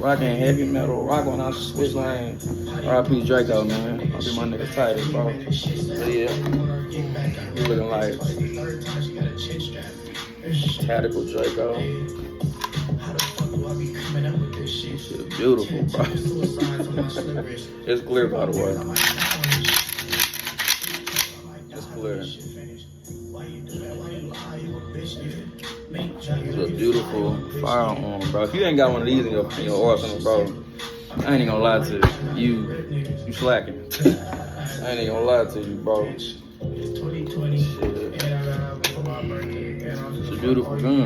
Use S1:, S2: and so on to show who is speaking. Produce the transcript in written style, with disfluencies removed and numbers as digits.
S1: rocking heavy metal, rock when I switch lanes. RIP Draco, man. I'll be my nigga tight, bro. But yeah, you looking like tactical Draco. This shit beautiful, bro. It's clear, by the way. It's clear. It's a beautiful firearm, bro. If you ain't got one of these in your arsenal, bro, I ain't even gonna lie to you. You slacking. I ain't even gonna lie to you, bro. Shit. It's a beautiful gun.